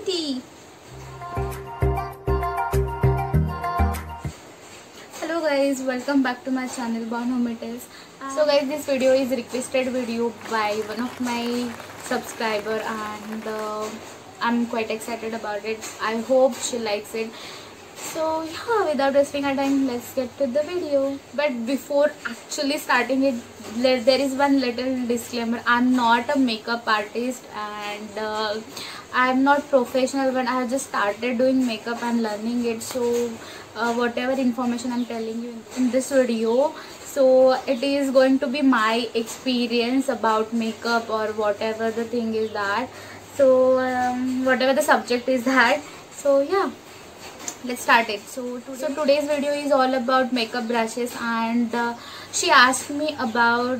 Kitty. Hello guys, welcome back to my channel Born Home It Is. So guys, this video is requested video by one of my subscriber and I'm quite excited about it. I hope she likes it. So yeah, without wasting our time, let's get to the video. But before actually starting it, there is one little disclaimer. I'm not a makeup artist and I'm not professional, but I have just started doing makeup and learning it. So whatever information I'm telling you in this video, so it is going to be my experience about makeup or whatever the thing is that. So whatever the subject is that. So yeah, let's start it. So today's video is all about makeup brushes, and she asked me about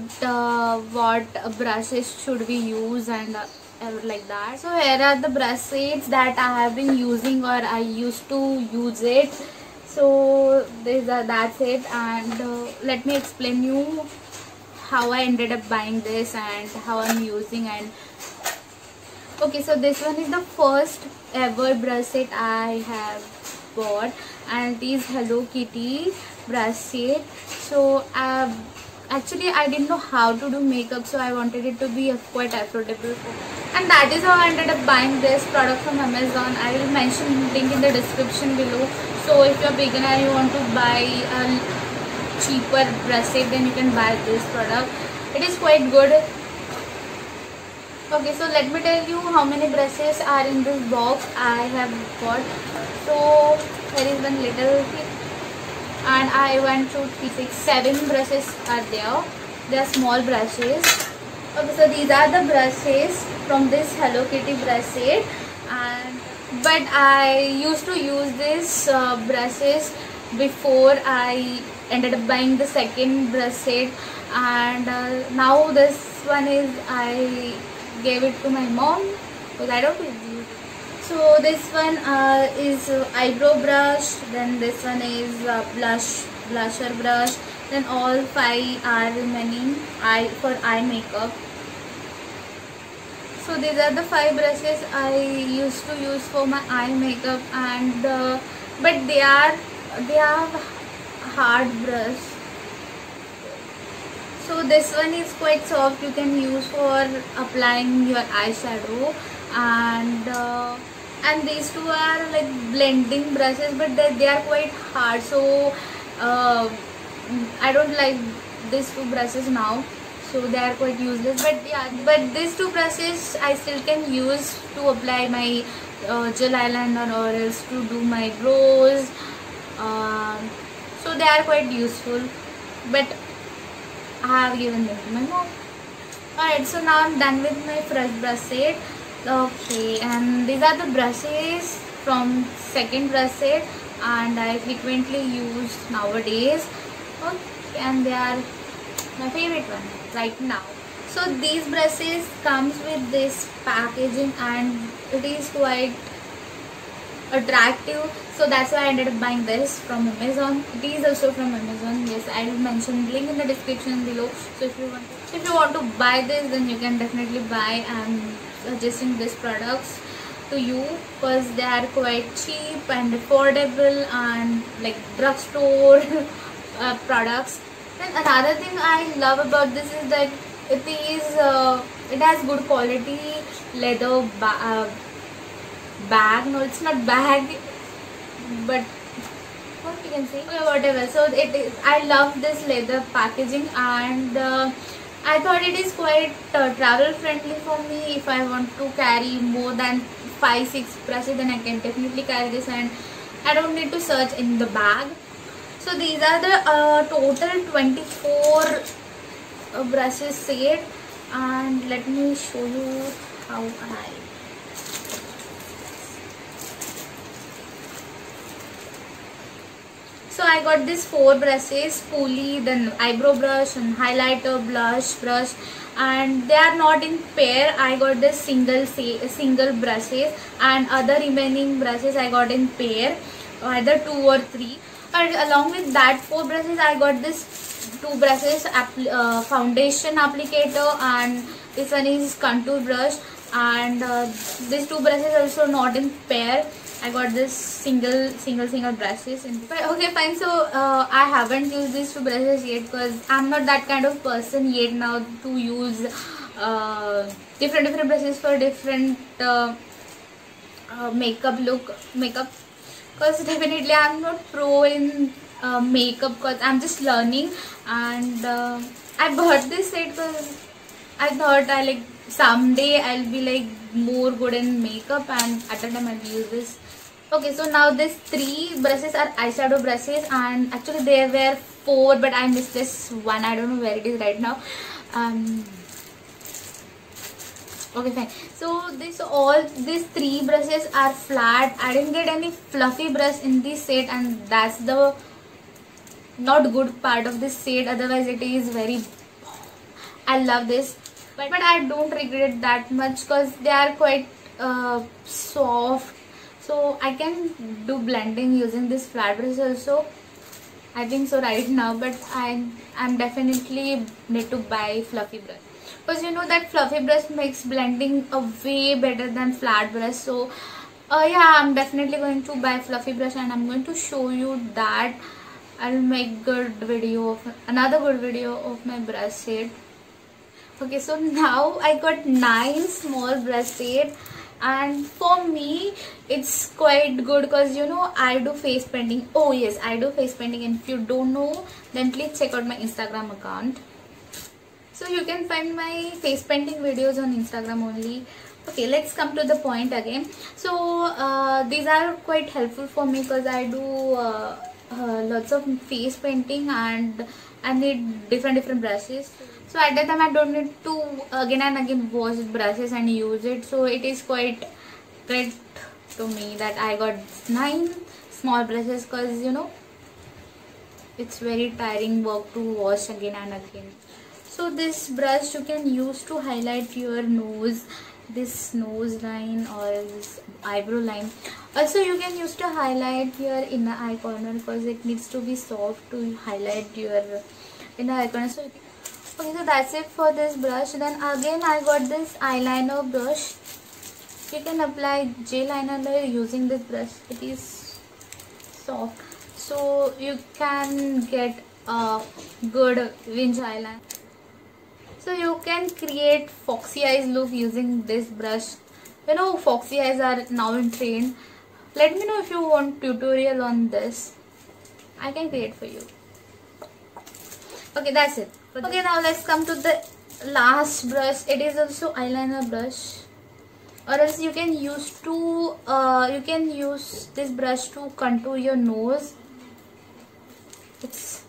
what brushes should we use and like that. So here are the brush sets that I have been using, or I used to use it. So that's it, and let me explain you how I ended up buying this and how I'm using. And okay, so this one is the first ever brush set I have bought, and it is Hello Kitty brush set. So actually I didn't know how to do makeup, so I wanted it to be quite affordable, and that is how I ended up buying this product from Amazon. I will mention link in the description below. So if you're a beginner and you want to buy a cheaper brush set, then you can buy this product. It is quite good. Okay, so let me tell you how many brushes are in this box I have got. So there is one little kit, and I went through 3, 6, 7 brushes are there. They are small brushes. Okay, so these are the brushes from this Hello Kitty brush set, but I used to use this brushes before I ended up buying the second brush set, and now this one is I gave it to my mom because I don't use it. So this one is eyebrow brush, then this one is blusher brush, then all 5 are remaining for eye makeup. So these are the 5 brushes I used to use for my eye makeup, and but they are hard brush. So this one is quite soft, you can use for applying your eyeshadow, and these two are like blending brushes, but they are quite hard. So I don't like these 2 brushes now, so they are quite useless. But yeah, but these 2 brushes I still can use to apply my gel eyeliner or else to do my brows. So they are quite useful, but I have given them to my mom. Alright, so now I'm done with my fresh brush set. Okay, and these are the brushes from second brush set, and I frequently use nowadays. Okay, and they are my favorite one right now. So these brushes comes with this packaging, and it is quite attractive, so that's why I ended up buying this from Amazon. It is also from Amazon. Yes, I will mention link in the description below. So if you want to buy this, then you can definitely buy. I'm suggesting these products to you because they are quite cheap and affordable and like drugstore products. Then another thing I love about this is that it has good quality leather bag. No, it's not bag, but what you can say, okay, whatever. So it is, I love this leather packaging, and I thought it is quite travel friendly for me. If I want to carry more than 5, 6 brushes, then I can definitely carry this, and I don't need to search in the bag. So these are the total 24 brushes set, and let me show you how I. So I got these 4 brushes: spoolie, then eyebrow brush, and highlighter, blush brush, and they are not in pair. I got this single brushes, and other remaining brushes I got in pair, either 2 or 3. And along with that 4 brushes, I got this 2 brushes, foundation applicator, and this one is contour brush. and these two brushes also not in pair. I got this single brushes in. But okay, fine. So I haven't used these two brushes yet because I'm not that kind of person yet now to use different brushes for different makeup because definitely I'm not pro in makeup because I'm just learning, and I bought this set because I thought I like someday I'll be like more good in makeup, and at the time I'll use this. Okay, so now these three brushes are eyeshadow brushes, and actually there were four but I missed this one. I don't know where it is right now. Okay, fine. So these three brushes are flat. I didn't get any fluffy brush in this set, and that's the not good part of this set. Otherwise it is very, I love this, but I don't regret that much because they are quite soft, so I can do blending using this flat brush also, I think so right now. But I'm definitely need to buy fluffy brush because you know that fluffy brush makes blending a way better than flat brush. So yeah, I'm definitely going to buy fluffy brush, and I'm going to show you that. I'll make another good video of my brush set. Okay, so now I got 9 small brush set, and for me it's quite good because you know I do face painting. Oh yes, I do face painting, and if you don't know then please check out my Instagram account. So you can find my face painting videos on Instagram only. Okay, let's come to the point again. So these are quite helpful for me because I do lots of face painting and I need different brushes. So at that time I don't need to again and again wash brushes and use it. So it is quite great to me that I got 9 small brushes because you know it's very tiring work to wash again and again. So this brush you can use to highlight your nose, this nose line or this eyebrow line. Also you can use to highlight your inner eye corner because it needs to be soft to highlight your inner eye corner. So okay, so that's it for this brush. Then again I got this eyeliner brush. You can apply gel eyeliner using this brush. It is soft, so you can get a good winged eyeliner. So you can create foxy eyes look using this brush. You know foxy eyes are now in trend. Let me know if you want tutorial on this. I can create for you. Okay, that's it. Okay, now let's come to the last brush. It is also eyeliner brush. Or else you can use this brush to contour your nose. It's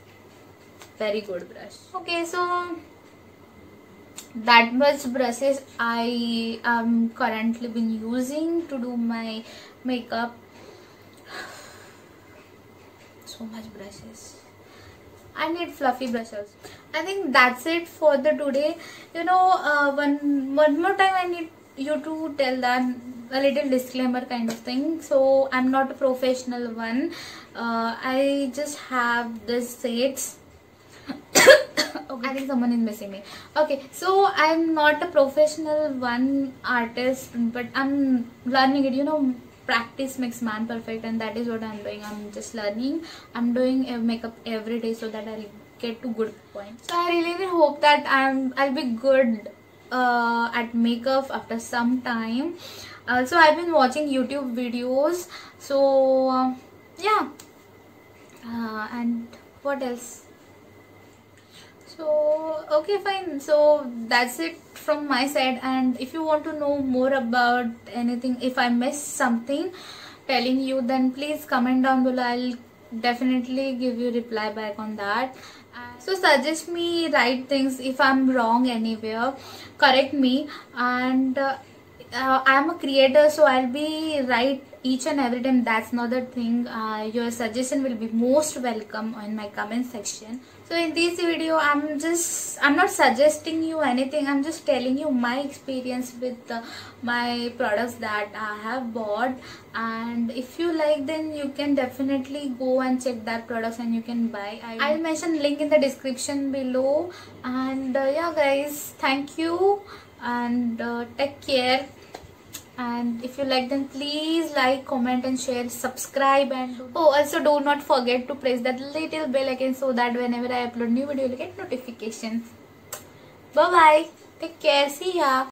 very good brush. Okay, so that much brushes I am currently been using to do my makeup. So much brushes. I need fluffy brushes. I think that's it for the today. You know, one more time I need you to tell that a little disclaimer kind of thing. So I'm not a professional one. I just have this sets. Okay, I think someone is missing me. Okay, so I'm not a professional one artist, but I'm learning it. You know, practice makes man perfect, and that is what I'm doing. I'm just learning. I'm doing makeup every day so that I'll get to good point. So I really hope that I'll be good at makeup after some time. So I've been watching YouTube videos. So yeah, and what else? So okay, fine. So that's it from my side, and if you want to know more about anything, if I missed something telling you, then please comment down below. I'll definitely give you reply back on that. So suggest me right things. If I'm wrong anywhere, correct me. And I'm a creator, so I'll be right each and every time. That's not the thing. Your suggestion will be most welcome in my comment section. So in this video I'm not suggesting you anything. I'm just telling you my experience with my products that I have bought, and if you like, then you can definitely go and check that products and you can buy. I'll mention link in the description below. And yeah guys, thank you and take care. And if you like, then please like, comment and share, subscribe, and also do not forget to press that little bell icon so that whenever I upload new video, you'll get notifications. Bye bye, take care, see ya.